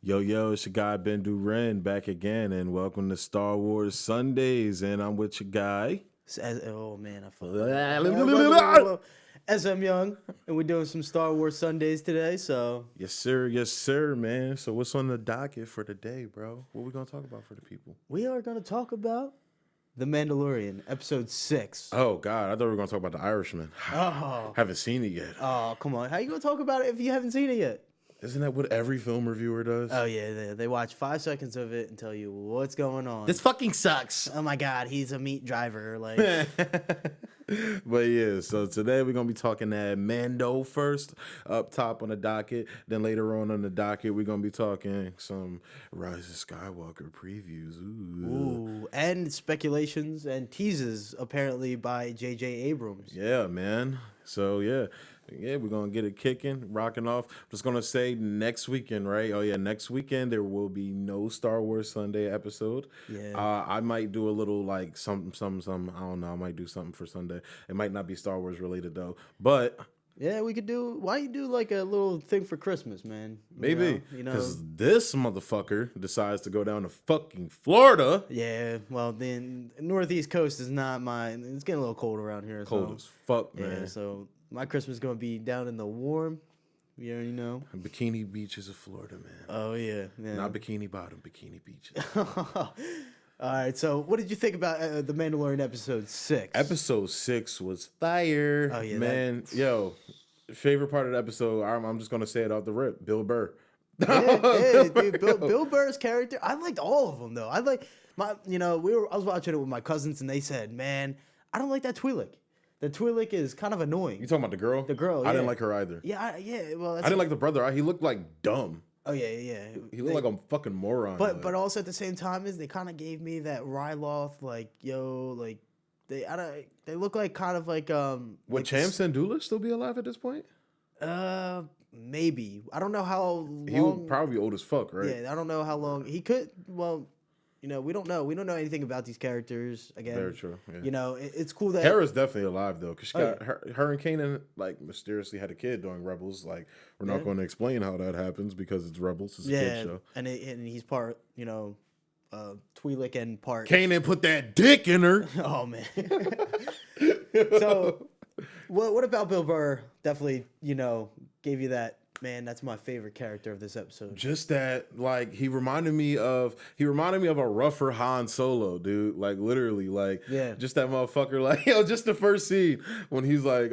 Yo, it's your guy Ben Duran back again, and welcome to Star Wars Sundays. And I'm with your guy. Oh man, I feel SM Young, and we're doing some Star Wars Sundays today. So Yes, sir, man. So what's on the docket for today, bro? What we gonna talk about for the people? we are going to talk about The Mandalorian, Episode 6. Oh God, I thought we were gonna talk about The Irishman. Oh, Haven't seen it yet. come on! How you going to talk about it if you haven't seen it yet? Isn't that what every film reviewer does? Oh yeah, they watch 5 seconds of it and tell you what's going on. This fucking sucks. Oh my God, he's a meat driver. Like, But yeah, so today we're gonna be talking that Mando first up top on the docket. Then later on the docket, we're gonna be talking some Rise of Skywalker previews. ooh, and speculations and teases apparently by J.J. Abrams. Yeah, man. So yeah, we're gonna get it kicking, rocking off. I'm just gonna say next weekend, right? Oh yeah, next weekend there will be no Star Wars Sunday episode. Yeah. I might do a little like some. I don't know. I might do something for Sunday. It might not be Star Wars related though, but Yeah, we could do. Why you do like a little thing for Christmas, man? maybe You know. because this motherfucker decides to go down to fucking Florida. Yeah. Well, then Northeast Coast is not mine. It's getting a little cold around here. Cold so, as fuck, yeah. man. So my Christmas is gonna be down in the warm. You already know. Bikini beaches of Florida, man. Oh yeah. Yeah. Not Bikini Bottom, Bikini Beaches. All right. So, what did you think about the Mandalorian episode 6? Episode 6 was fire. Oh, yeah, man. Yo, favorite part of the episode, I'm just gonna say it off the rip. Bill Burr. Yeah, dude, Bill Burr's character. I liked all of them though. I like my. I was watching it with my cousins, and they said, "Man, I don't like that Twi'lek. The Twi'lek is kind of annoying." You talking about the girl? The girl, I didn't yeah. like her either. Yeah, Well, that's I didn't like the brother. He looked like dumb. Oh yeah. He looked like a fucking moron. But also at the same time is they kind of gave me that Ryloth they look like kind of like would like Cham Syndulla still be alive at this point? Maybe I don't know how long. He would probably be old as fuck, right? Yeah, I don't know how long he could. Well, we don't know. We don't know anything about these characters again. Very true. Yeah. It's cool that Hera's definitely alive though, because she Oh, got her and Kanan like mysteriously had a kid during Rebels. Like we're not Yeah. going to explain how that happens because it's Rebels. It's a yeah, kid show. and he's part Twi'lek and part. Kanan put that dick in her. Oh man. So, what about Bill Burr? Definitely, gave you that. Man, that's my favorite character of this episode. Just that, like, he reminded me of a rougher Han Solo, dude. Like, literally, like, Yeah. just that motherfucker. Like, just the first scene when he's like,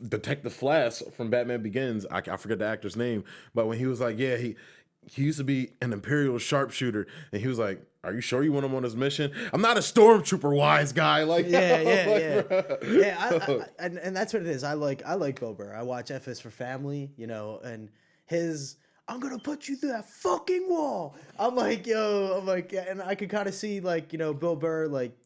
Detective Flash from Batman Begins. I forget the actor's name, but when he was like, yeah, he used to be an Imperial sharpshooter, and he was like, "Are you sure you want him on this mission?" I'm not a stormtrooper, wise guy. Like, Yeah. bruh. Yeah, and that's what it is. I like Bill Burr. I watch F is for Family, and his "I'm gonna put you through that fucking wall." I'm like, yeah, and I could kind of see Bill Burr like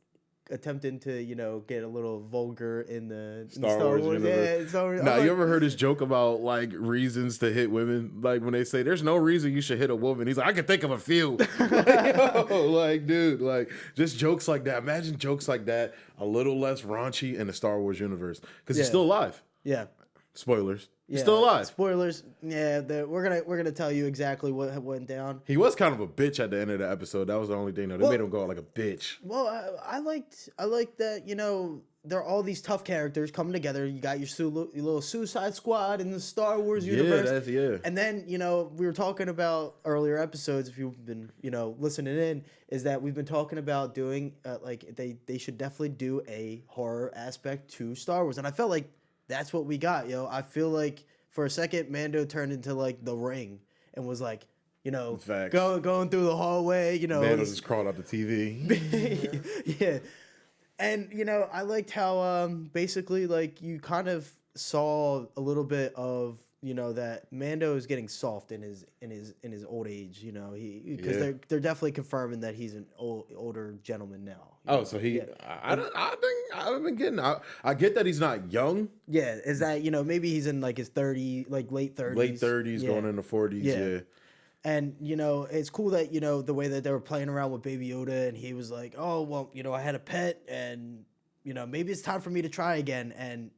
attempting to get a little vulgar in the Star Wars universe. Yeah, Star Wars. Now, I'm you like, ever heard his joke about like reasons to hit women? Like when they say there's no reason you should hit a woman, he's like, I can think of a few. Like, dude, like just jokes like that. Imagine jokes like that a little less raunchy in the Star Wars universe because he's Yeah. still alive. Yeah. Spoilers. He's Yeah, still alive. Spoilers. Yeah, we're gonna tell you exactly what went down. He was kind of a bitch at the end of the episode. That was the only thing though. They made him go out like a bitch. Well, I liked that there are all these tough characters coming together. You got your little Suicide Squad in the Star Wars universe. And then we were talking about earlier episodes. If you've been listening in, is that we've been talking about doing they should definitely do a horror aspect to Star Wars, and I felt like that's what we got. I feel like for a second Mando turned into like The Ring and was like. Facts. Going through the hallway, Man just crawled out the TV. yeah. And I liked how basically like you kind of saw a little bit of that Mando is getting soft in his old age. Because they're definitely confirming that he's an older gentleman now. Oh, so he? Yeah. I think I've been getting. I get that he's not young. Yeah, is that maybe he's in like his late 30s. Late 30s, Yeah. going into 40s. Yeah. And, it's cool that, the way that they were playing around with Baby Yoda and he was like, oh, well, I had a pet and, maybe it's time for me to try again. And,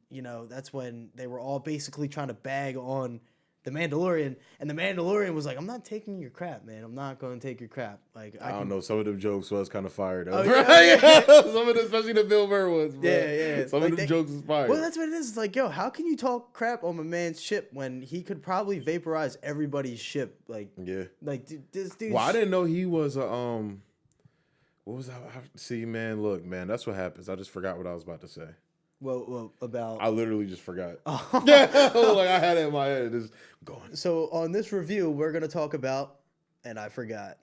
that's when they were all basically trying to bag on the Mandalorian, and the Mandalorian was like, "I'm not taking your crap, man. I'm not going to take your crap." Like I don't know. Some of them jokes was kind of fire though. Oh, yeah. Some of them, especially the Bill Burr ones. Bro. Yeah. Some of them jokes was fire. Well, that's what it is. It's like, yo, how can you talk crap on a man's ship when he could probably vaporize everybody's ship? Like, like this dude. Well, I didn't know he was a What was that? See, man, look, man, that's what happens. I just forgot what I was about to say. Well, about. I literally just forgot. Yeah, like I had it in my head. Just going. So on this review, we're gonna talk about, and I forgot.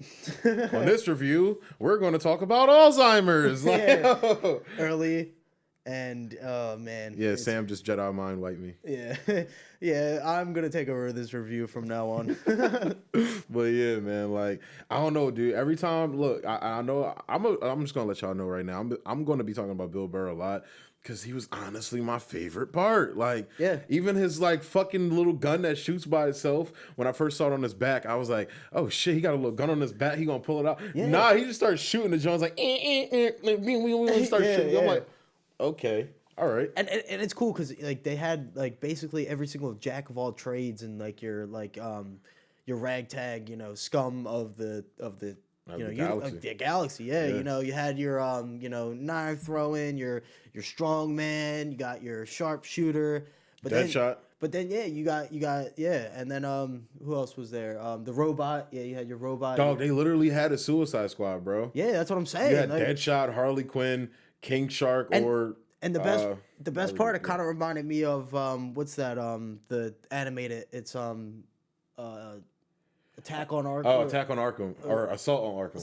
On this review, we're going to talk about Alzheimer's. Like, early, and man. Yeah, Sam just Jedi mind wiped me. Yeah, yeah. I'm gonna take over this review from now on. But yeah, man, like I don't know, dude. Every time, look, I know I'm just gonna let y'all know right now. I'm going to be talking about Bill Burr a lot. Because he was honestly my favorite part. Like, even his, like, fucking little gun that shoots by itself. When I first saw it on his back, I was like, oh, shit, he got a little gun on his back. He gonna pull it out. Yeah. Nah, he just starts shooting the Jones like, start shooting. I'm like, okay, all right. And it's cool because, like, they had, like, basically every single jack of all trades and, like, your ragtag, scum of the the galaxy, yeah. You had your knife throwing, your strong man, you got your sharpshooter, Deadshot. But then you got and then who else was there? The robot, you had your robot. Dog, they literally had a Suicide Squad, bro. Yeah, that's what I'm saying. You had Deadshot, Harley Quinn, King Shark, and the best part, it kind of reminded me of what's that? The animated, it's Attack on Arkham. Oh, Attack on Arkham. Or Assault on Arkham.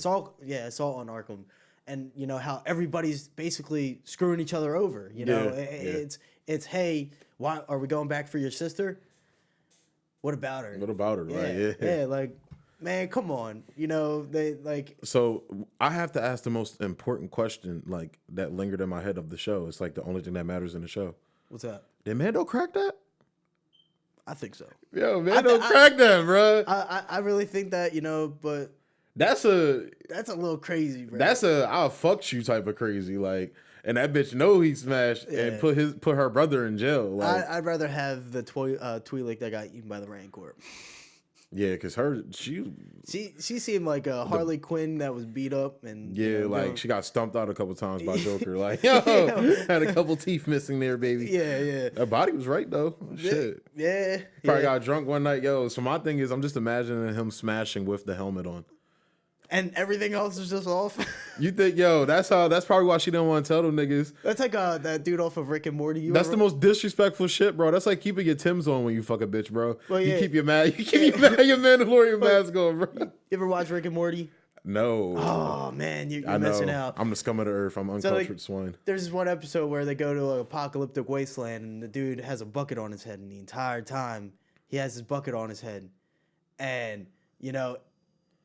Assault on Arkham. And, how everybody's basically screwing each other over. It's hey, why are we going back for your sister? What about her? Right? Yeah, like, man, come on. They, like... So, I have to ask the most important question, like, that lingered in my head of the show. It's, like, the only thing that matters in the show. What's that? Did Mando crack that? I think so. Yo, man, don't crack that, bro. I really think that, but that's a little crazy, bro. That's a I'll fuck you type of crazy, like, and that bitch know he smashed and put her brother in jail. Like, I'd rather have the Twi'lek that got eaten by the Rancor. Yeah, because she seemed like a Harley Quinn that was beat up and she got stumped out a couple times by Joker. Like, yo, had a couple teeth missing there, baby. Yeah. Her body was right though. Shit. Yeah. Probably got drunk one night, yo. So my thing is, I'm just imagining him smashing with the helmet on. And everything else is just off. You think, yo, that's probably why she didn't want to tell them niggas. That's like that dude off of Rick and Morty. That's the most disrespectful shit, bro. That's like keeping your Timbs on when you fuck a bitch, bro. Well, yeah. You keep your Mandalorian mask on, bro. You ever watch Rick and Morty? No. Oh, man, you're missing out. I'm the scum of the earth. I'm uncultured swine. There's this one episode where they go to an apocalyptic wasteland, and the dude has a bucket on his head, and the entire time he has his bucket on his head. And,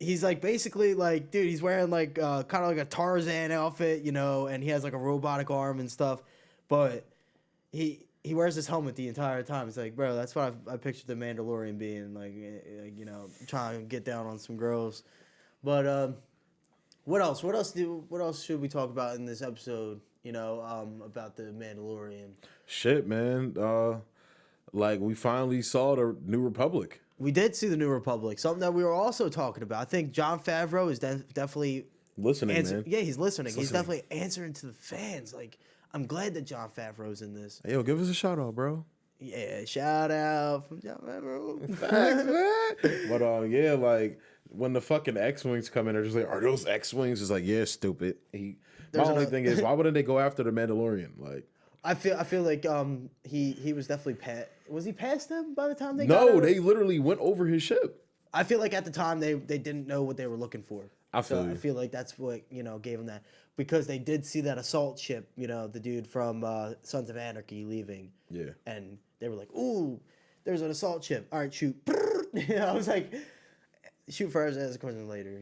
he's like basically like, dude, he's wearing like kind of like a Tarzan outfit, and he has like a robotic arm and stuff. But he wears his helmet the entire time. He's like, bro, that's what I pictured the Mandalorian being like, trying to get down on some girls. But what else? What else should we talk about in this episode? About the Mandalorian. Shit, man. Like we finally saw the New Republic. We did see the New Republic, something that we were also talking about. I think Jon Favreau is definitely listening, man. Yeah, he's listening. He's definitely answering to the fans. Like, I'm glad that Jon Favreau's in this. Hey, yo, give us a shout out, bro. Yeah, shout out from Jon Favreau. Facts, man. But yeah, like when the fucking X-wings come in, they're just like, "Are those X-wings?" It's like, yeah, stupid. My only thing is, why wouldn't they go after the Mandalorian? Like, I feel like he was definitely past. Was he past them by the time they got No, they literally went over his ship. I feel like at the time they didn't know what they were looking for. I feel like that's what gave them that, because they did see that assault ship, the dude from Sons of Anarchy leaving. Yeah. And they were like, "Ooh, there's an assault ship. All right, shoot." I was like, shoot first, ask a question later,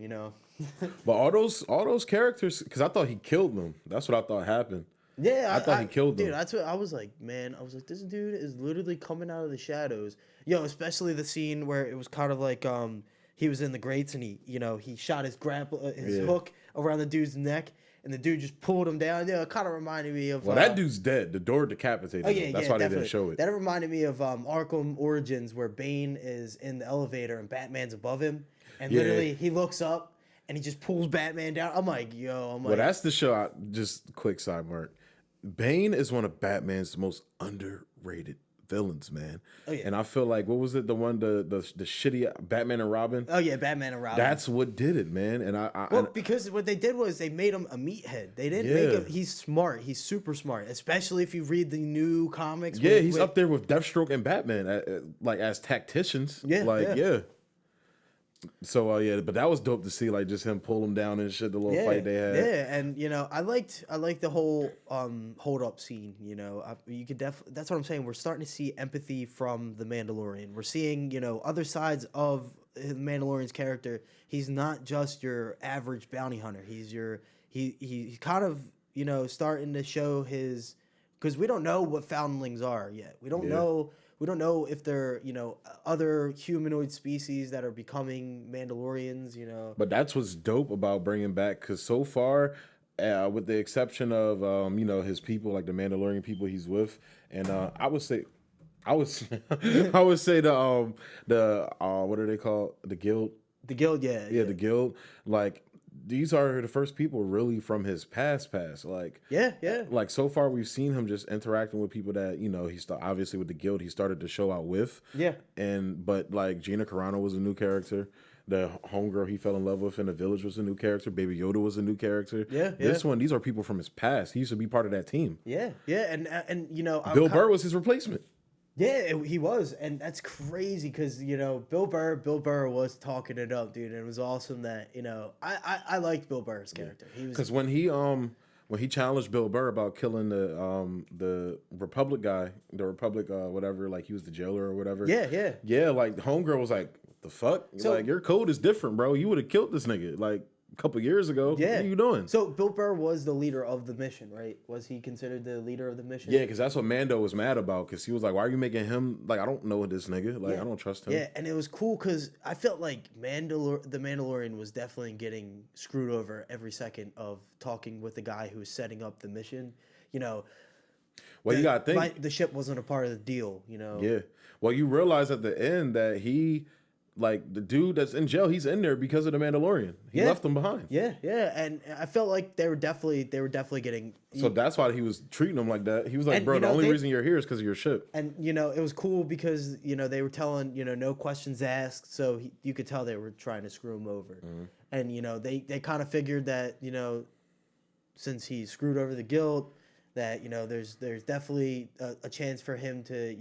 But all those characters, because I thought he killed them. That's what I thought happened. Yeah, I thought he killed them. Dude, that's what I was like, man. I was like, this dude is literally coming out of the shadows. Yo, especially the scene where it was kind of like he was in the grates and he shot his hook around the dude's neck. And the dude just pulled him down. Yeah, it kind of reminded me of... Well, that dude's dead. The door decapitated him. That's why they didn't show it. That reminded me of Arkham Origins, where Bane is in the elevator and Batman's above him. And literally, he looks up and he just pulls Batman down. I'm like, well, that's the show. Just quick sidebar. Bane is one of Batman's most underrated villains, man. Oh, yeah. And I feel like, what was it? The one, the shitty Batman and Robin? Oh, yeah, Batman and Robin. That's what did it, man. And because what they did was they made him a meathead. They didn't make him... He's smart. He's super smart, especially if you read the new comics. Yeah, he's up there with Deathstroke and Batman, as tacticians. Yeah. So but that was dope to see, like, just him pull him down and shit. The little fight they had. Yeah, and I liked the whole hold up scene. You could that's what I'm saying. We're starting to see empathy from the Mandalorian. We're seeing other sides of the Mandalorian's character. He's not just your average bounty hunter. He's he's kind of starting to show his, because we don't know what foundlings are yet. We don't know. We don't know if they're, other humanoid species that are becoming Mandalorians, But that's what's dope about bringing back, because so far, with the exception of, his people, like the Mandalorian people he's with, and I would say the what are they called? The Guild. The Guild, yeah. The Guild, like. These are the first people really from his past. Like, like so far we've seen him just interacting with people that he's obviously with the Guild he started to show out with. But like Gina Carano was a new character. The homegirl he fell in love with in the village was a new character. Baby Yoda was a new character. These are people from his past. He used to be part of that team. And Bill Burr was his replacement. Yeah, he was, and that's crazy because Bill Burr was talking it up, dude, and it was awesome that I liked Bill Burr's character. He was, because when he challenged Bill Burr about killing the Republic guy, the Republic whatever, like he was the jailer or whatever. Yeah. Like homegirl was like, "The fuck? So, like your code is different, bro. You would have killed this nigga like a couple years ago. What are you doing?" So Bill Burr was the leader of the mission, right? Was he considered the leader of the mission? Yeah, because that's what Mando was mad about, because he was like, "Why are you making him, like, I don't know this nigga. Like, I don't trust him." Yeah, and it was cool because I felt like the Mandalorian was definitely getting screwed over every second of talking with the guy who was setting up the mission. Well, you gotta think the ship wasn't a part of the deal. Yeah. Well, you realize at the end that like the dude that's in jail, he's in there because of the Mandalorian. He left him behind. Yeah, and I felt like they were definitely getting. So that's why he was treating him like that. He was like, "Bro, the only reason you're here is because of your ship." And it was cool because they were telling no questions asked, so you could tell they were trying to screw him over. Mm-hmm. And they kind of figured that since he screwed over the Guild, that there's definitely a chance for him to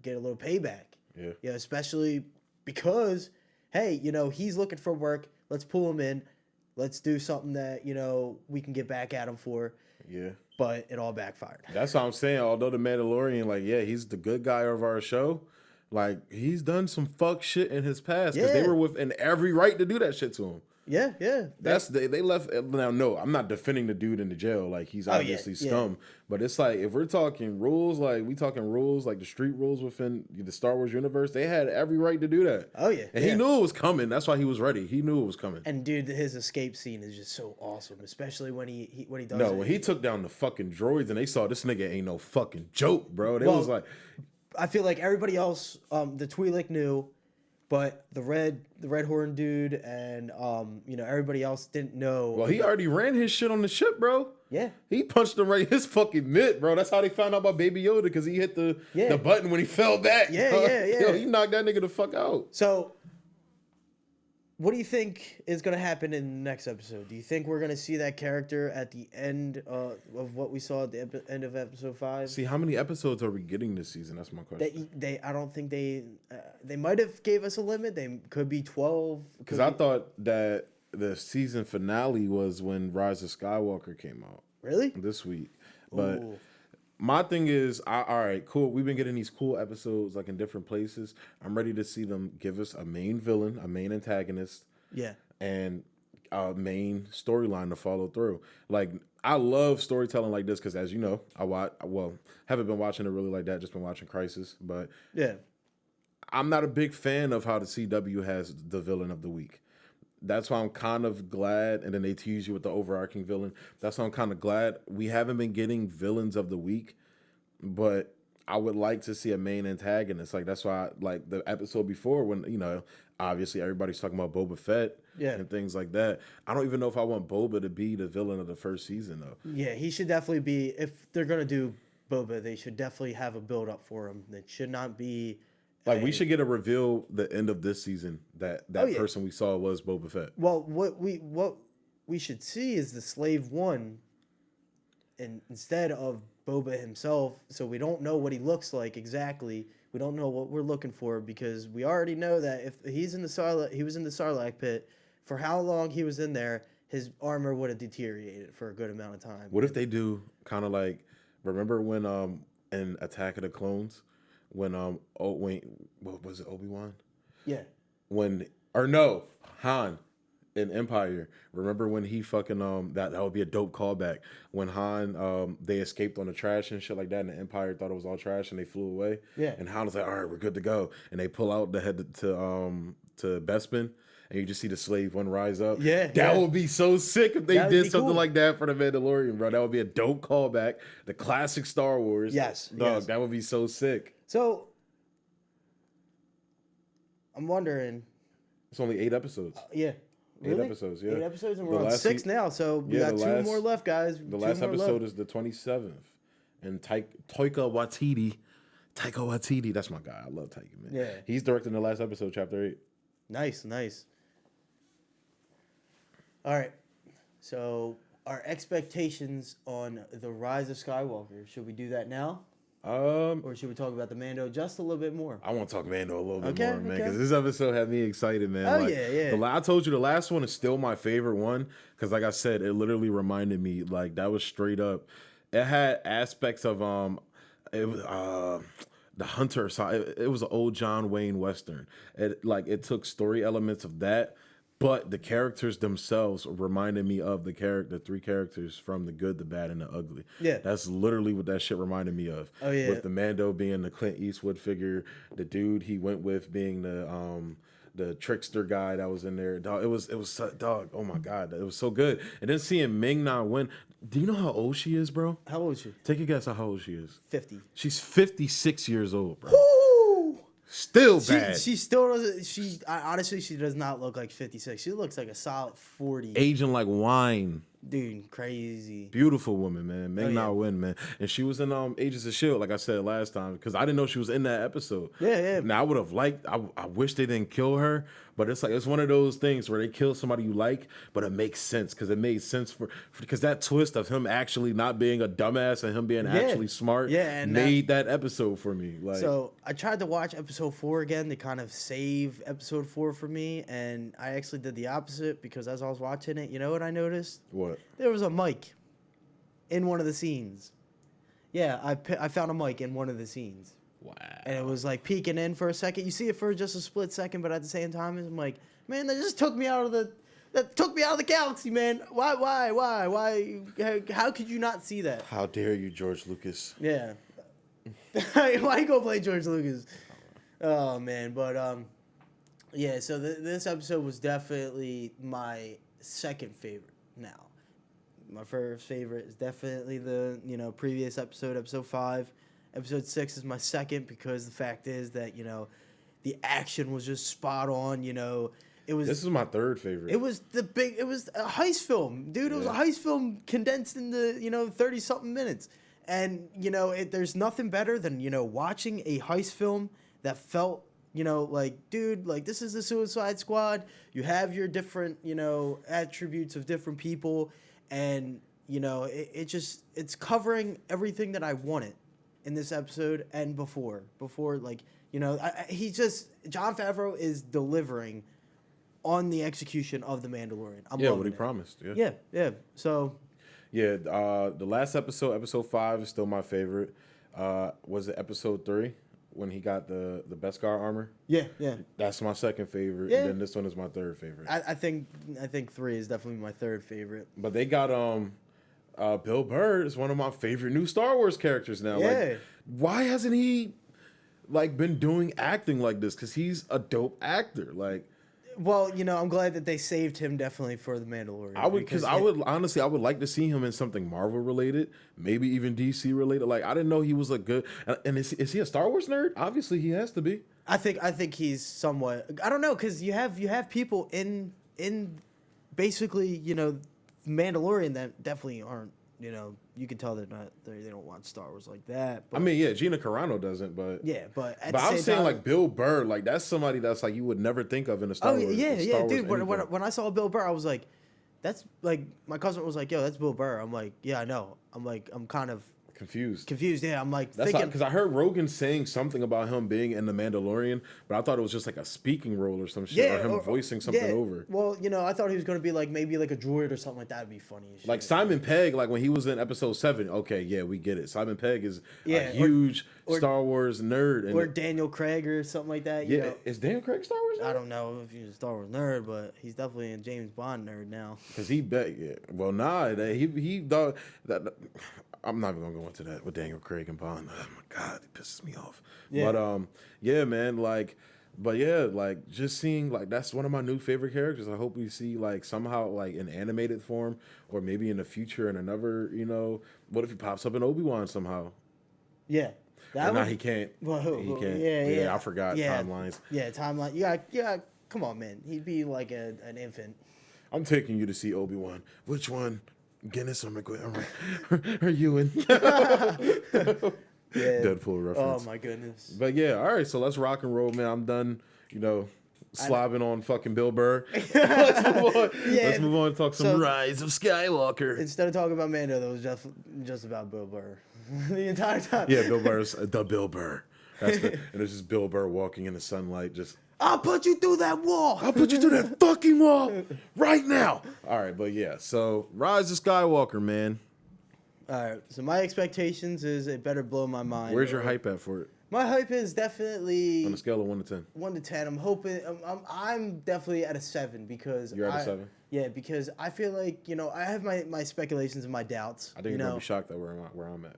get a little payback. Yeah, especially. Because, hey, he's looking for work. Let's pull him in. Let's do something that, we can get back at him for. Yeah. But it all backfired. That's what I'm saying. Although the Mandalorian, like, he's the good guy of our show. Like, he's done some fuck shit in his past. Because they were within every right to do that shit to him. Yeah. They left. Now, no, I'm not defending the dude in the jail. Like, he's obviously scum. But it's like, if we're talking rules, like the street rules within the Star Wars universe, they had every right to do that. Oh yeah. And he knew it was coming. That's why he was ready. He knew it was coming. And dude, his escape scene is just so awesome, especially when he does. No, when he took down the fucking droids and they saw this nigga ain't no fucking joke, bro. They was like, I feel like everybody else, the Twi'lek knew. But the red horn dude and everybody else didn't know. Well, he already ran his shit on the ship, bro. Yeah. He punched him right his fucking mitt, bro. That's how they found out about Baby Yoda, because he hit the button when he fell back. Yeah. Yo, he knocked that nigga the fuck out. So, what do you think is going to happen in the next episode? Do you think we're going to see that character at the end of what we saw at the end of episode 5? See, how many episodes are we getting this season? That's my question. I don't think they might have gave us a limit. They could be 12. Because I thought that the season finale was when Rise of Skywalker came out. Really? This week. But my thing is, all right, cool. We've been getting these cool episodes like in different places. I'm ready to see them give us a main villain, a main antagonist, and a main storyline to follow through. Like, I love storytelling like this because, as you know, haven't been watching it really like that. Just been watching Crisis, but I'm not a big fan of how the CW has the villain of the week. That's why I'm kind of glad, and then they tease you with the overarching villain. That's why I'm kind of glad we haven't been getting villains of the week, but I would like to see a main antagonist. Like that's why, like the episode before, when obviously everybody's talking about Boba Fett, and things like that. I don't even know if I want Boba to be the villain of the first season though. Yeah, he should definitely be. If they're gonna do Boba, they should definitely have a build up for him. That should not be. Like we should get a reveal the end of this season that person we saw was Boba Fett. Well, what we should see is the Slave One, and instead of Boba himself, so we don't know what he looks like exactly. We don't know what we're looking for because we already know that if he's in the he was in the Sarlacc pit. For how long he was in there, his armor would have deteriorated for a good amount of time. What if they do kind of like, remember when in Attack of the Clones, when what was it, Obi-Wan? Yeah. Han in Empire. Remember when he fucking that would be a dope callback. When Han they escaped on the trash and shit like that, and the Empire thought it was all trash and they flew away. Yeah. And Han was like, all right, we're good to go. And they pull out the head to Bespin. And you just see the Slave One rise up. Yeah, that would be so sick if they did something cool. like that for the Mandalorian, bro. That would be a dope callback. The classic Star Wars. Yes, dog, that would be so sick. So, I'm wondering. It's only 8 episodes. Yeah. Really? 8 episodes, yeah. 8 episodes, and we're on 6 now, so we got 2 more left, guys. The last episode is the 27th. And Taika Waititi, that's my guy. I love Taika, man. Yeah. He's directing the last episode, Chapter 8. Nice. All right. So, our expectations on the Rise of Skywalker. Should we do that now? Or should we talk about the Mando just a little bit more? I want to talk Mando a little bit more, man, because this episode had me excited, man. Oh, yeah. I told you the last one is still my favorite one because, like I said, it literally reminded me, like, that was straight up. It had aspects of the Hunter side. It was an old John Wayne Western. It took story elements of that, but the characters themselves reminded me of the 3 characters from The Good, the Bad, and the Ugly. Yeah. That's literally what that shit reminded me of. Oh, yeah. With the Mando being the Clint Eastwood figure, the dude he went with being the trickster guy that was in there. Dog, it was dog. Oh my God, it was so good. And then seeing Ming-Na win. Do you know how old she is, bro? How old is she? Take a guess how old she is. 50. She's 56 years old, bro. Woo! Still bad. She still doesn't. Honestly, she does not look like 56. She looks like a solid 40. Aging like wine. Dude, crazy. Beautiful woman, man. Ming-Na Wen, man. And she was in Agents of S.H.I.E.L.D., like I said last time, because I didn't know she was in that episode. Yeah. Now, I would have liked, I wish they didn't kill her, but it's like, it's one of those things where they kill somebody you like, but it makes sense, because it made sense because that twist of him actually not being a dumbass and him being actually smart made that episode for me. Like, so I tried to watch episode 4 again to kind of save episode 4 for me, and I actually did the opposite because as I was watching it, you know what I noticed? What? There was a mic in one of the scenes. Yeah, I found a mic in one of the scenes. Wow. And it was like peeking in for a second. You see it for just a split second, but at the same time, I'm like, man, that just took me out of the galaxy, man. Why? How could you not see that? How dare you, George Lucas? Yeah. Why go play George Lucas? Oh man, but yeah. So this episode was definitely my second favorite. Now, my first favorite is definitely the previous episode 5. Episode 6 is my second because the fact is that the action was just spot on. It was. This is my third favorite. It was It was a heist film, dude. It was a heist film condensed into 30-something minutes. And, there's nothing better than, watching a heist film that felt, like, dude, like, this is the Suicide Squad. You have your different, attributes of different people. And, it's covering everything that I wanted in this episode and before. Like, Jon Favreau is delivering on the execution of The Mandalorian. I'm loving what he it. promised. Yeah. So... Yeah, the last episode 5, is still my favorite. Was it episode 3 when he got the Beskar armor? Yeah. That's my second favorite. Yeah. And then this one is my third favorite. I think 3 is definitely my third favorite. But they got Bill Burr is one of my favorite new Star Wars characters now. Yeah. Like, why hasn't he like been doing acting like this because he's a dope actor. Like, well, I'm glad that they saved him definitely for the Mandalorian. I would honestly, I would like to see him in something Marvel related, maybe even DC related. Like, I didn't know he was a good. And is he a Star Wars nerd? Obviously, he has to be. I think he's somewhat. I don't know, because you have people in basically Mandalorian that definitely aren't. You can tell they don't watch Star Wars like that. But, I mean, yeah, Gina Carano doesn't, but yeah, but I'm saying like Bill Burr, like that's somebody that's like you would never think of in a Star Wars. Yeah, dude. When I saw Bill Burr, I was like, that's like my cousin was like, yo, that's Bill Burr. I'm like, yeah, I know. I'm kind of confused. Yeah, I'm like that's because I heard Rogan saying something about him being in the Mandalorian, but I thought it was just like a speaking role or some shit, or him voicing something over. Well, I thought he was gonna be like maybe like a droid or something like that. Would be funny. Like Simon Pegg, like when he was in Episode 7. Okay, yeah, we get it. Simon Pegg is a huge Star Wars nerd, or Daniel Craig or something like that. Is Daniel Craig Star Wars nerd? I don't know if he's a Star Wars nerd, but he's definitely a James Bond nerd now. Because he bet, well, nah, he thought that. I'm not even gonna go into that with Daniel Craig and Bond. Oh my God, it pisses me off. Yeah. But yeah, man, like, but yeah, like just seeing like that's one of my new favorite characters. I hope we see like somehow like in animated form or maybe in the future in another. What if he pops up in Obi-Wan somehow? Yeah. Nah, he can't. Well, he can't. Yeah, I forgot timelines. Yeah, timeline. Yeah. Come on, man. He'd be like an infant. I'm taking you to see Obi-Wan. Which one? Guinness or McGuire or Ewan? Deadpool reference. Oh my goodness. But yeah, all right. So let's rock and roll, man. I'm done. Slobbing on fucking Bill Burr. Let's move on. Let's move on and talk some Rise of Skywalker. Instead of talking about Mando, that was just about Bill Burr the entire time. Yeah, Bill Burr's the Bill Burr. And it's just Bill Burr walking in the sunlight, just. I'll put you through that wall. I'll put you through that fucking wall right now. All right, but yeah, so Rise of Skywalker, man. All right, so my expectations is it better blow my mind. Where's your hype at for it? My hype is definitely on a scale of 1 to 10. 1 to 10. I'm hoping I'm definitely at a 7 because you're at a 7. Yeah, because I feel like I have my speculations and my doubts. I think you're gonna be shocked at where I'm at.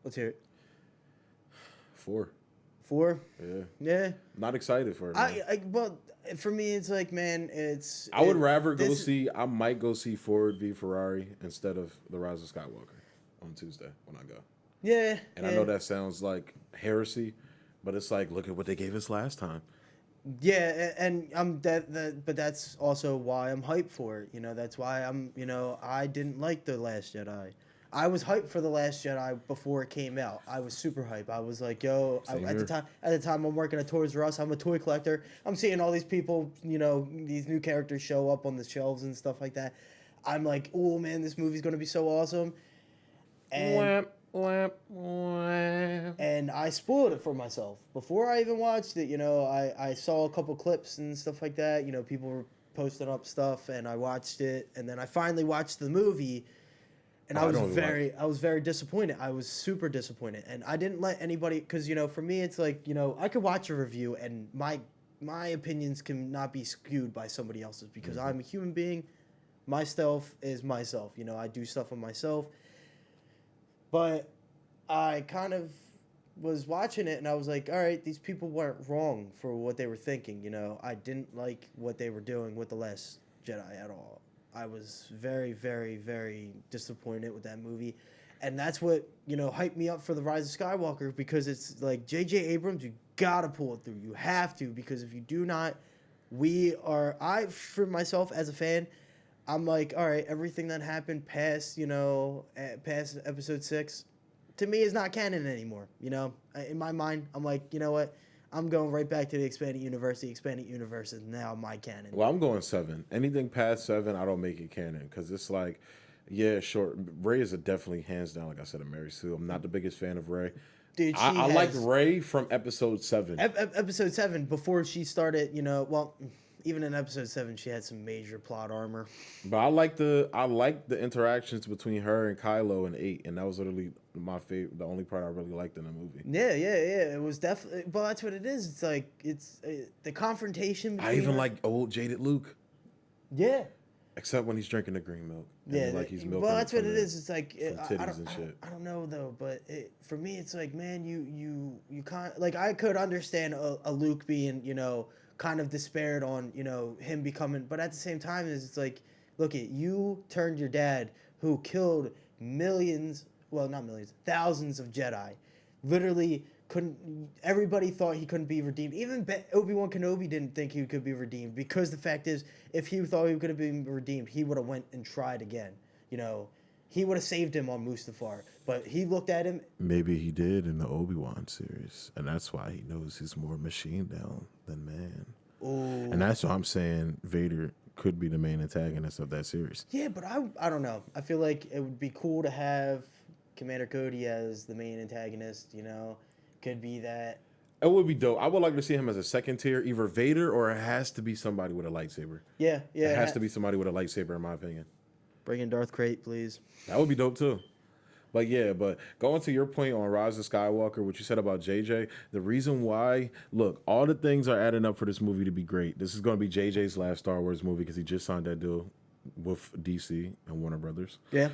Let's hear it. 4. 4? Yeah. Not excited for it. Well, for me, it's like, man, it's. I would rather go see. I might go see Ford v Ferrari instead of The Rise of Skywalker on Tuesday when I go. Yeah. And I know that sounds like heresy, but it's like, look at what they gave us last time. Yeah, and but that's also why I'm hyped for it. That's why I'm. I didn't like The Last Jedi. I was hyped for The Last Jedi before it came out. I was super hyped. I was like, yo, at the time I'm working at Toys R Us. I'm a toy collector. I'm seeing all these people, these new characters show up on the shelves and stuff like that. I'm like, oh man, this movie's going to be so awesome. And I spoiled it for myself. Before I even watched it, I saw a couple clips and stuff like that. People were posting up stuff and I watched it. And then I finally watched the movie. And I was very disappointed. I was super disappointed, and I didn't let anybody, because for me it's like I could watch a review and my opinions can not be skewed by somebody else's because I'm a human being. Myself is myself. I do stuff on myself. But I kind of was watching it and I was like, all right, these people weren't wrong for what they were thinking. I didn't like what they were doing with The Last Jedi at all. I was very, very, very disappointed with that movie. And that's what, hyped me up for The Rise of Skywalker, because it's like J.J. Abrams, you got to pull it through. You have to, because if you do not, for myself as a fan, I'm like, all right, everything that happened past Episode 6, to me is not canon anymore. In my mind, I'm like, you know what? I'm going right back to the expanded universe. The expanded universe is now my canon. Well, I'm going 7. Anything past 7, I don't make it canon because it's like, yeah, sure. Rey is definitely hands down, like I said, a Mary Sue. I'm not the biggest fan of Rey. Dude, I liked Rey from Episode 7. Episode 7, before she started, even in Episode 7, she had some major plot armor. But I like the interactions between her and Kylo in 8, and that was literally my favorite. The only part I really liked in the movie. Yeah. It was definitely. But that's what it is. It's like the confrontation. I even like old jaded Luke. Yeah. Except when he's drinking the green milk. Yeah, like he's milking. Well, that's what it is. It's like I don't know though, but for me, it's like, man, you can't like I could understand a Luke being kind of despaired on him becoming, but at the same time, it's like, look at you turned your dad who killed millions, well not millions, thousands of Jedi, literally. Everybody thought he couldn't be redeemed. Even Obi-Wan Kenobi didn't think he could be redeemed, because the fact is, if he thought he could have been redeemed, he would have went and tried again. He would have saved him on Mustafar. But he looked at him. Maybe he did in the Obi-Wan series, and that's why he knows he's more machine down than man. Ooh. And that's why I'm saying Vader could be the main antagonist of that series. Yeah, but I don't know. I feel like it would be cool to have Commander Cody as the main antagonist. Could be that. It would be dope. I would like to see him as a second tier, either Vader or it has to be somebody with a lightsaber. Yeah. It has to be somebody with a lightsaber, in my opinion. Bring in Darth Crate, please. That would be dope too. But yeah, going to your point on Rise of Skywalker, what you said about JJ, the reason why, look, all the things are adding up for this movie to be great. This is going to be JJ's last Star Wars movie because he just signed that deal with DC and Warner Brothers. Yeah.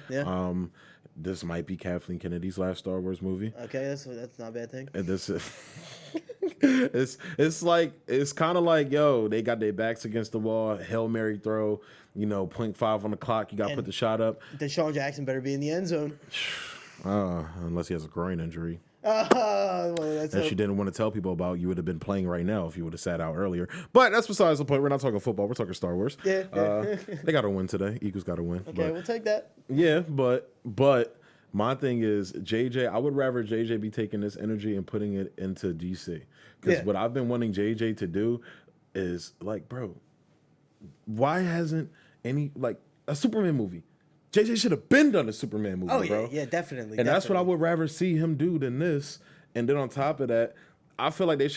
This might be Kathleen Kennedy's last Star Wars movie. Okay, that's not a bad thing. And this is it's kind of like, yo, they got their backs against the wall, Hail Mary throw, 0.5 on the clock, you got to put the shot up. Deshaun Jackson better be in the end zone. Unless he has a groin injury. Well, that she didn't want to tell people about, you would have been playing right now if you would have sat out earlier. But that's besides the point. We're not talking football. We're talking Star Wars. Yeah. They got to win today. Eagles got to win. Okay, we'll take that. Yeah, but my thing is, JJ, I would rather JJ be taking this energy and putting it into DC. Because what I've been wanting JJ to do is, like, bro, why hasn't a Superman movie? JJ should have been done a Superman movie, bro. Yeah, definitely. And that's what I would rather see him do than this. And then on top of that, I feel like they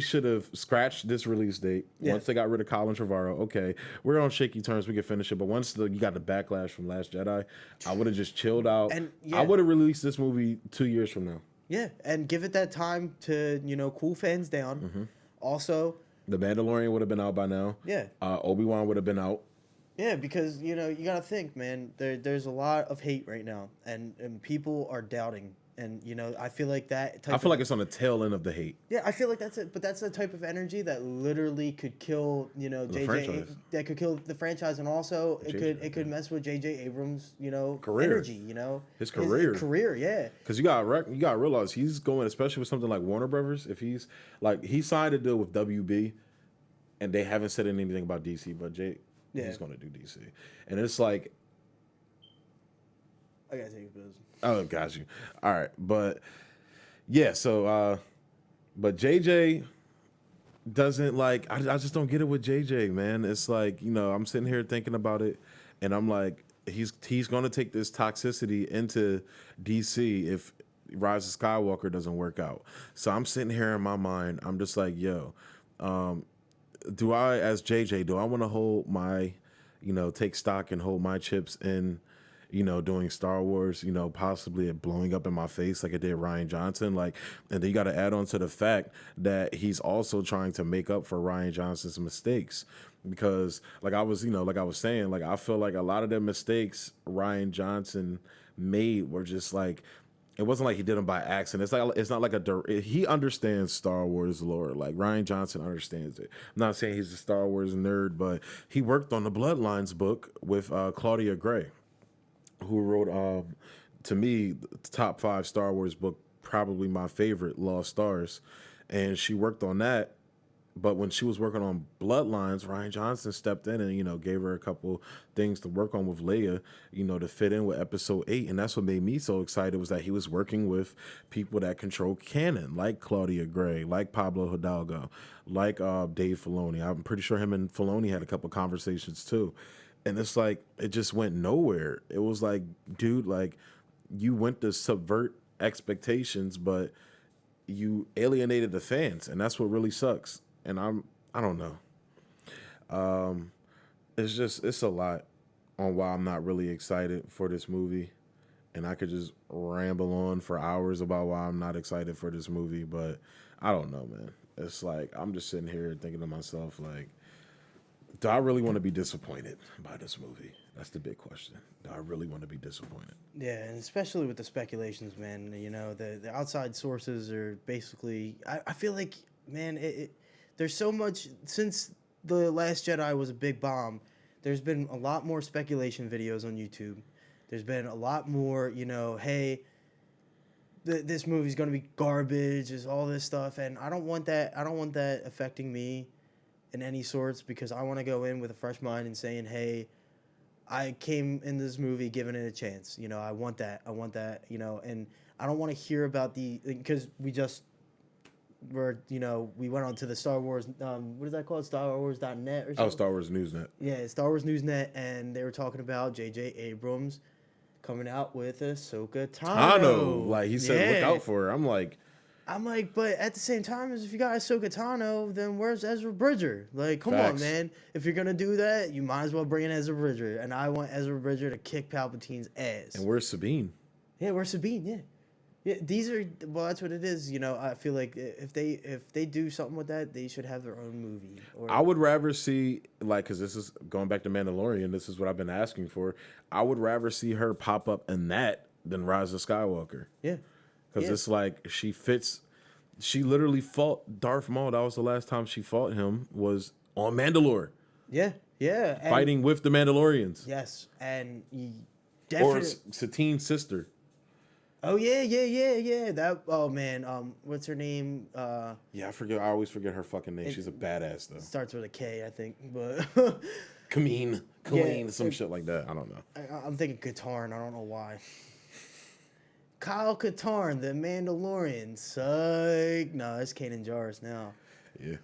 should have scratched this release date once they got rid of Colin Trevorrow. Okay, we're on shaky terms. We can finish it. But once you got the backlash from Last Jedi, I would have just chilled out. And I would have released this movie 2 years from now. Yeah, and give it that time to cool fans down. Mm-hmm. Also, The Mandalorian would have been out by now. Yeah. Obi-Wan would have been out. Yeah, because you gotta think, man. There's a lot of hate right now, and people are doubting, and I feel like that. I feel like it's on the tail end of the hate. Yeah, I feel like that's it. But that's the type of energy that literally could kill JJ. That could kill the franchise, and also it could mess with JJ Abrams' career. Energy. His career. His career, yeah. Because you got to realize he's going, especially with something like Warner Brothers. If he signed a deal with WB, and they haven't said anything about DC, but he's going to do DC. And it's like, I got to take a piss. Oh, got you. All right. But, yeah, so, but JJ doesn't I just don't get it with JJ, man. It's like, I'm sitting here thinking about it, and I'm like, he's going to take this toxicity into DC if Rise of Skywalker doesn't work out. So I'm sitting here in my mind, I'm just like, yo, do I, as JJ, do I want to hold my, take stock and hold my chips in, doing Star Wars, possibly it blowing up in my face like it did Rian Johnson, and then you got to add on to the fact that he's also trying to make up for Rian Johnson's mistakes, because I was saying, I feel like a lot of the mistakes Rian Johnson made were just it wasn't like he did them by accident. It's not like he understands Star Wars lore. Like Rian Johnson understands it. I'm not saying he's a Star Wars nerd, but he worked on the Bloodlines book with Claudia Gray, who wrote, to me, the top 5 Star Wars book, probably my favorite, Lost Stars. And she worked on that. But when she was working on Bloodlines, Rian Johnson stepped in and, gave her a couple things to work on with Leia, to fit in with episode 8. And that's what made me so excited, was that he was working with people that control canon, like Claudia Gray, like Pablo Hidalgo, like Dave Filoni. I'm pretty sure him and Filoni had a couple conversations too. And it's like, it just went nowhere. It was like, dude, you went to subvert expectations, but you alienated the fans. And that's what really sucks. And I don't know. It's a lot on why I'm not really excited for this movie. And I could just ramble on for hours about why I'm not excited for this movie, but I don't know, man. It's like, I'm just sitting here thinking to myself, Do I really want to be disappointed by this movie? That's the big question. Do I really want to be disappointed? Yeah, and especially with the speculations, man. You know, the outside sources are basically. I feel like, man, there's so much since The Last Jedi was a big bomb. There's been a lot more speculation videos on YouTube. There's been a lot more, you know, hey, this movie's gonna be garbage, is all this stuff, and I don't want that. I don't want that affecting me in any sorts, because I want to go in with a fresh mind and saying, hey, I came in this movie giving it a chance. You know, I want that. I want that, you know, and I don't want to hear about because we went on to the Star Wars, what is that called? StarWars.net or something? Oh, Star Wars Newsnet. Yeah, Star Wars Newsnet, and they were talking about J.J. Abrams coming out with Ahsoka Tano. Like, he said, look out for her. I'm like, but at the same time, as if you got Ahsoka Tano, then where's Ezra Bridger? Like, come on, man. If you're gonna do that, you might as well bring in Ezra Bridger. And I want Ezra Bridger to kick Palpatine's ass. And where's Sabine? Yeah, where's Sabine? Yeah. Yeah, that's what it is. You know, I feel like if they do something with that, they should have their own movie. I would rather see, like, because this is going back to Mandalorian. This is what I've been asking for. I would rather see her pop up in that than Rise of Skywalker. Yeah. Because it's like she fits. She literally fought Darth Maul. That was the last time she fought him, was on Mandalore. Yeah, yeah. Fighting with the Mandalorians. Yes, and or Satine's sister. Oh yeah. That man, what's her name? Yeah, I forget. I always forget her fucking name. She's a badass though. Starts with a K, I think, but Kameen, some shit like that. I don't know. I'm thinking Katarn. I don't know why. Kyle Katarn, the Mandalorian. Psych. No, it's Kanan Jarrus now. Yeah,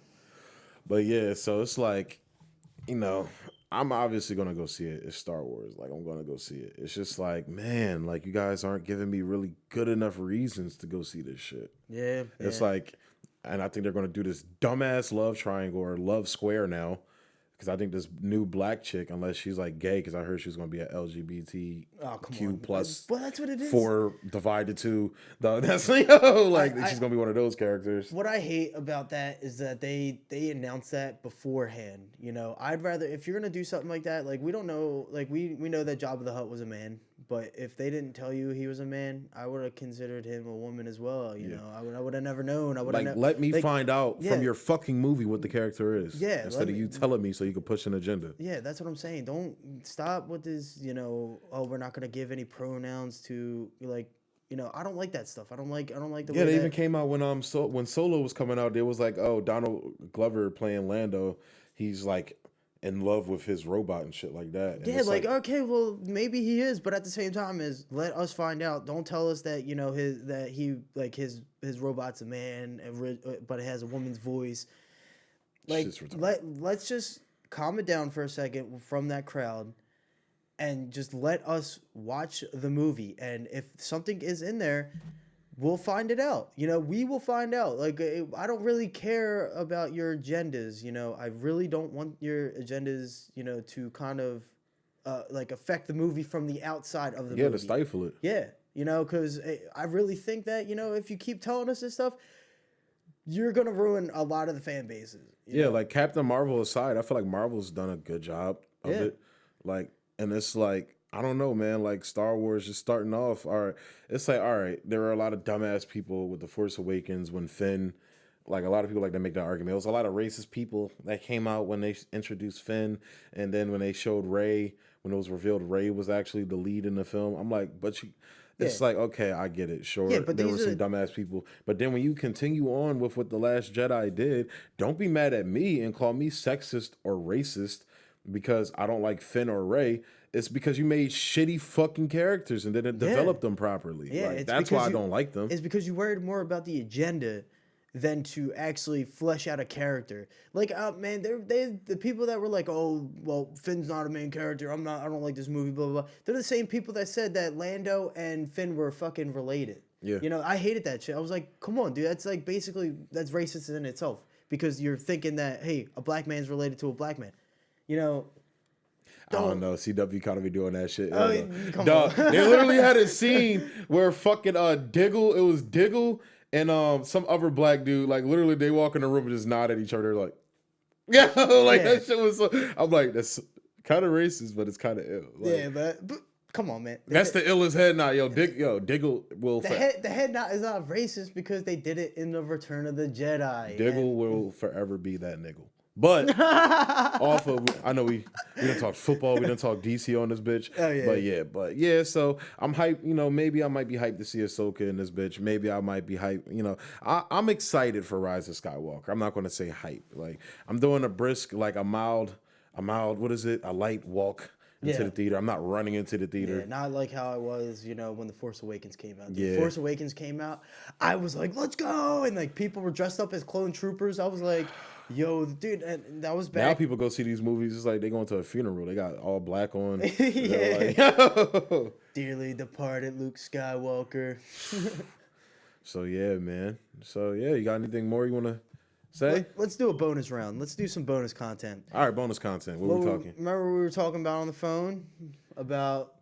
but yeah, so it's like, you know, I'm obviously gonna go see it. It's Star Wars. Like, I'm gonna go see it. It's just like, man, like, you guys aren't giving me really good enough reasons to go see this shit. Yeah. It's like, and I think they're gonna do this dumbass love triangle or love square now. Because I think this new black chick, unless she's like gay, because I heard she was going to be an LGBTQ plus, well, that's what it is. 4 divided to that's she's going to be one of those characters. What I hate about that is that they announce that beforehand. You know, I'd rather, if you're going to do something like that, like, we don't know, like, we know that Jabba the Hutt was a man, but if they didn't tell you he was a man, I would have considered him a woman as well. You know, I would have never known. I would have let me find out from your fucking movie what the character is. Yeah, instead of you telling me so you can push an agenda. Yeah, that's what I'm saying. Don't stop with this, you know, we're not going to give any pronouns to, like, you know, I don't like that stuff. I don't like the way they even came out when when Solo was coming out, there was like, oh, Donald Glover playing Lando, he's like in love with his robot and shit like that. And yeah, like, okay, well, maybe he is, but at the same time, let us find out. Don't tell us that, you know, his robot's a man, but it has a woman's voice. Like, let's just calm it down for a second from that crowd and just let us watch the movie. And if something is in there, we'll find it out. You know, we will find out. Like, I don't really care about your agendas. You know, I really don't want your agendas, you know, to kind of like affect the movie from the outside of the movie. Yeah, to stifle it. Yeah, you know, because I really think that, you know, if you keep telling us this stuff, you're going to ruin a lot of the fan bases. You know? Like, Captain Marvel aside, I feel like Marvel's done a good job of it. Like, and it's like, I don't know, man. Like, Star Wars just starting off. All right. It's like, all right, there were a lot of dumbass people with The Force Awakens when Finn, like, a lot of people like to make that argument. There was a lot of racist people that came out when they introduced Finn. And then when they showed Rey, when it was revealed Rey was actually the lead in the film, I'm like, but you... It's like, okay, I get it. Sure, but there were some dumbass people. But then when you continue on with what The Last Jedi did, don't be mad at me and call me sexist or racist because I don't like Finn or Rey. It's because you made shitty fucking characters and didn't develop them properly. Yeah, like, that's why I don't like them. It's because you worried more about the agenda than to actually flesh out a character. Like, man, they the people that were like, oh, well, Finn's not a main character. I don't like this movie, blah, blah, blah. They're the same people that said that Lando and Finn were fucking related. Yeah. You know, I hated that shit. I was like, come on, dude. That's like basically, that's racist in itself. Because you're thinking that, hey, a black man's related to a black man. You know, I don't know. CW kind of be doing that shit. Come on. They literally had a scene where fucking Diggle and some other black dude, like, literally they walk in the room and just nod at each other like, Yeah, like that shit was so. I'm like, that's kind of racist, but it's kind of ill. Like, yeah, but come on, man. That's the illest head nod, Diggle will the head nod is not racist because they did it in the Return of the Jedi. Diggle will forever be that niggle. But off of, I know we done talk football, we done talk DC on this bitch. Oh yeah. But yeah. So I'm hyped. Maybe I might be hyped to see Ahsoka in this bitch. Maybe I might be hyped. I'm excited for Rise of Skywalker. I'm not going to say hype. Like I'm doing a brisk, like a mild. What is it? A light walk into the theater. I'm not running into the theater. Yeah, not like how I was, when The Force Awakens came out. Yeah. The Force Awakens came out, I was like, let's go! And like people were dressed up as clone troopers. I was like, yo, dude, and that was back. Now people go see these movies, it's like they going to a funeral. They got all black on. Yeah. Like, yo. Dearly departed Luke Skywalker. So yeah, man. So yeah, you got anything more you want to say? Let's do a bonus round. Let's do some bonus content. All right, bonus content. What are we talking? Remember we were talking about on the phone about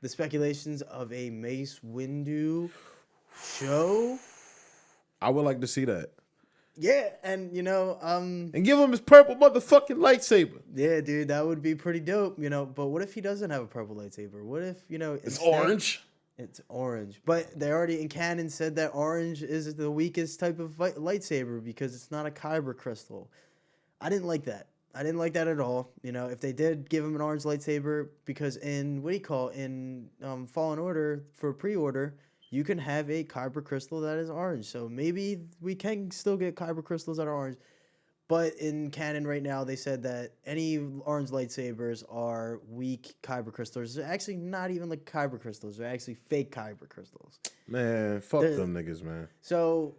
the speculations of a Mace Windu show? I would like to see that. Yeah, and and give him his purple motherfucking lightsaber. Yeah, dude, that would be pretty dope, But what if he doesn't have a purple lightsaber? What if, it's orange? It's orange. But they already in canon said that orange is the weakest type of lightsaber because it's not a kyber crystal. I didn't like that. I didn't like that at all. If they did give him an orange lightsaber, because in Fallen Order for pre-order, you can have a kyber crystal that is orange. So maybe we can still get kyber crystals that are orange. But in canon right now, they said that any orange lightsabers are weak kyber crystals. They're actually not even like kyber crystals. They're actually fake kyber crystals. Man, fuck them niggas, man. So,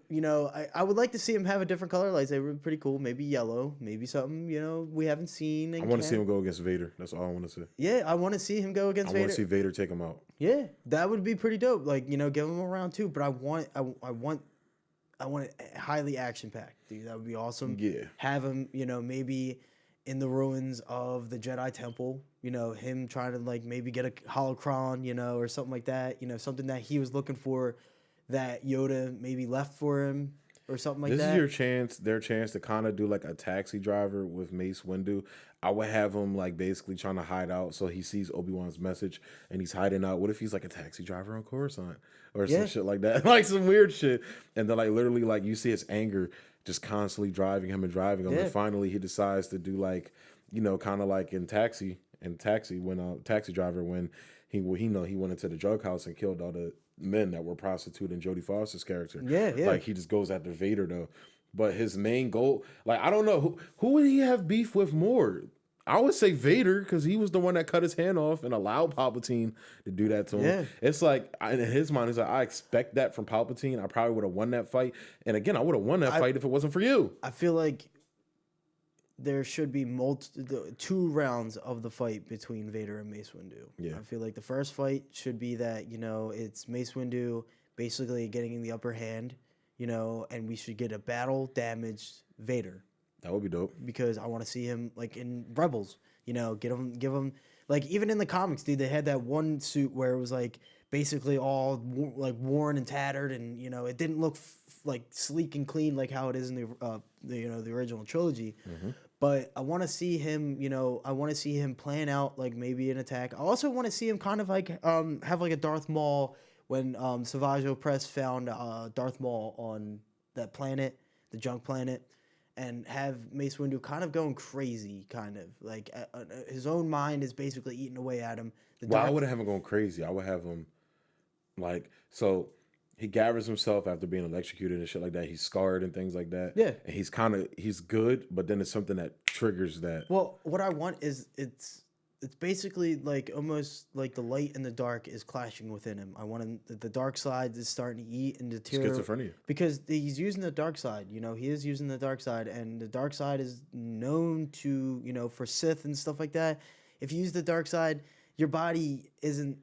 I would like to see him have a different color lightsaber. Pretty cool. Maybe yellow. Maybe something, we haven't seen. I want to see him go against Vader. That's all I want to see. Yeah, I want to see him go against Vader. I want to see Vader take him out. Yeah, that would be pretty dope. Like, give him a round 2. But I want it highly action-packed, dude. That would be awesome. Yeah. Have him, maybe in the ruins of the Jedi Temple, him trying to, like, maybe get a holocron, or something like that. Something that he was looking for that Yoda maybe left for him or something like that. This is their chance to kind of do, like, a taxi driver with Mace Windu. I would have him, like, basically trying to hide out so he sees Obi-Wan's message and he's hiding out. What if he's, like, a taxi driver on Coruscant or some shit like that? Like, some weird shit. And then, like, literally, like, you see his anger just constantly driving him. And finally he decides to do, like, kind of like in Taxi when Taxi Driver, when he went into the drug house and killed all the men that were prostituting Jodie Foster's character. Yeah. Like, he just goes after Vader, though. But his main goal, like, I don't know, who would he have beef with more? I would say Vader, because he was the one that cut his hand off and allowed Palpatine to do that to him. Yeah. It's like, in his mind, he's like, I expect that from Palpatine. I probably would have won that fight. And again, I would have won that fight if it wasn't for you. I feel like there should be 2 rounds of the fight between Vader and Mace Windu. Yeah. I feel like the first fight should be that, it's Mace Windu basically getting in the upper hand, and we should get a battle-damaged Vader. That would be dope. Because I want to see him, like, in Rebels, give him, like, even in the comics, dude, they had that one suit where it was, like, basically all, like, worn and tattered, and, it didn't look, like, sleek and clean like how it is in the original trilogy. Mm-hmm. But I want to see him, plan out, like, maybe an attack. I also want to see him kind of, like, have, like, a Darth Maul when Savage Opress found Darth Maul on that planet, the junk planet. And have Mace Windu kind of going crazy, kind of. Like, his own mind is basically eating away at him. I wouldn't have him going crazy. I would have him, like, so he gathers himself after being electrocuted and shit like that. He's scarred and things like that. Yeah. And he's good, but then it's something that triggers that. Well, what I want is, it's basically like almost like the light and the dark is clashing within him. I want the dark side is starting to eat and deteriorate. Schizophrenia. Because he's using the dark side. He is using the dark side, and the dark side is known to, for Sith and stuff like that. If you use the dark side, your body isn't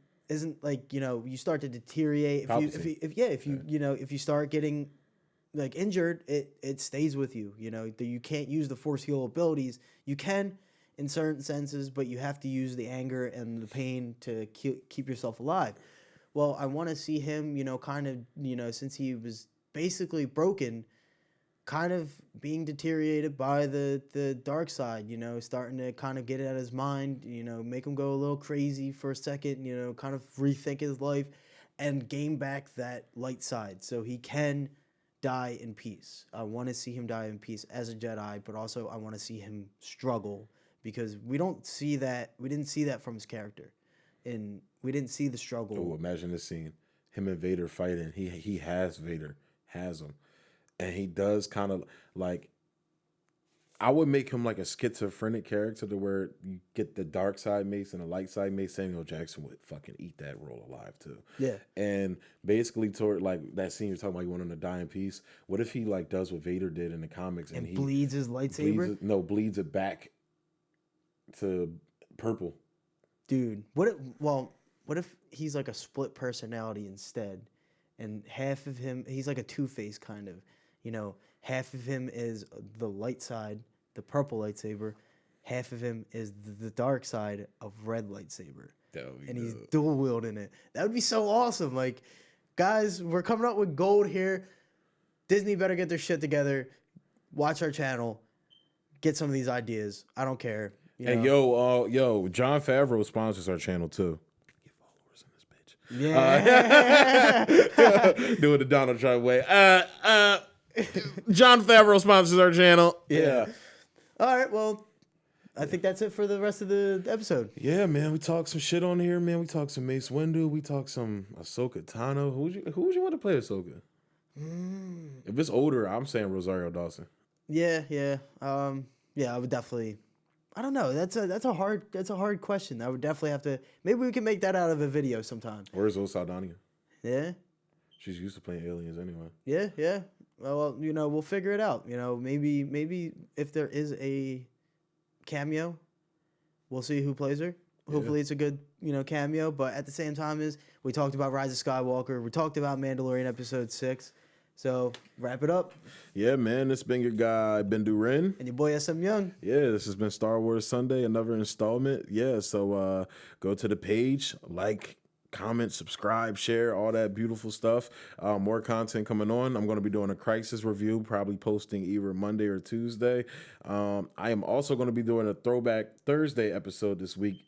like, you start to deteriorate. If you start getting, like, injured, it stays with you. You can't use the force heal abilities. You can in certain senses, but you have to use the anger and the pain to keep yourself alive. Well, I want to see him, kind of, since he was basically broken, kind of being deteriorated by the dark side, you know, starting to kind of get it out of his mind, you know, make him go a little crazy for a second, you know, kind of rethink his life and gain back that light side so he can die in peace. I want to see him die in peace as a Jedi, but also I want to see him struggle because we didn't see that from his character. And we didn't see the struggle. Oh, imagine this scene. Him and Vader fighting. He has Vader, has him. And he does kind of like, I would make him like a schizophrenic character to where you get the dark side mace and the light side mace. Samuel Jackson would fucking eat that role alive too. Yeah. And basically toward like that scene you're talking about, you want him to die in peace. What if he like does what Vader did in the comics and he bleeds his lightsaber? Bleeds it back to purple. Dude, what if he's like a split personality instead? And half of him, he's like a Two-Face kind of. You know, half of him is the light side, the purple lightsaber. Half of him is the dark side of red lightsaber. And he's dual wielding it. That would be so awesome. Like, guys, we're coming up with gold here. Disney better get their shit together. Watch our channel. Get some of these ideas. I don't care. Hey, yo, Jon Favreau sponsors our channel too. Get followers in this bitch. Yeah. Do it the Donald Trump way. Jon Favreau sponsors our channel. Yeah. All right, well, I think that's it for the rest of the episode. Yeah, man, we talked some shit on here, man. We talked some Mace Windu. We talked some Ahsoka Tano. Who would you want to play Ahsoka? If it's older, I'm saying Rosario Dawson. Yeah. I would definitely. I don't know. That's a hard question. I would definitely have to. Maybe we can make that out of a video sometime. Where's Zoe Saldana? Yeah. She's used to playing aliens anyway. Yeah. Well, you know, we'll figure it out. You know, maybe if there is a cameo, we'll see who plays her. Hopefully it's a good, you know, cameo. But at the same time, we talked about Rise of Skywalker. We talked about Mandalorian Episode 6. So, wrap it up. Yeah, man. This has been your guy, Ben Duran. And your boy, SM Young. Yeah, this has been Star Wars Sunday, another installment. Yeah, so go to the page, like, comment, subscribe, share, all that beautiful stuff. More content coming on. I'm going to be doing a Crisis review, probably posting either Monday or Tuesday. I am also going to be doing a Throwback Thursday episode this week.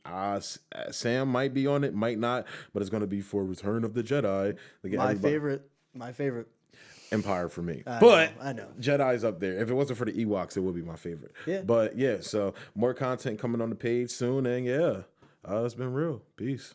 Sam might be on it, might not, but it's going to be for Return of the Jedi. My favorite. Empire for me. I know. Jedi's up there. If it wasn't for the Ewoks, it would be my favorite. Yeah. But yeah, so more content coming on the page soon. And yeah, it's been real. Peace.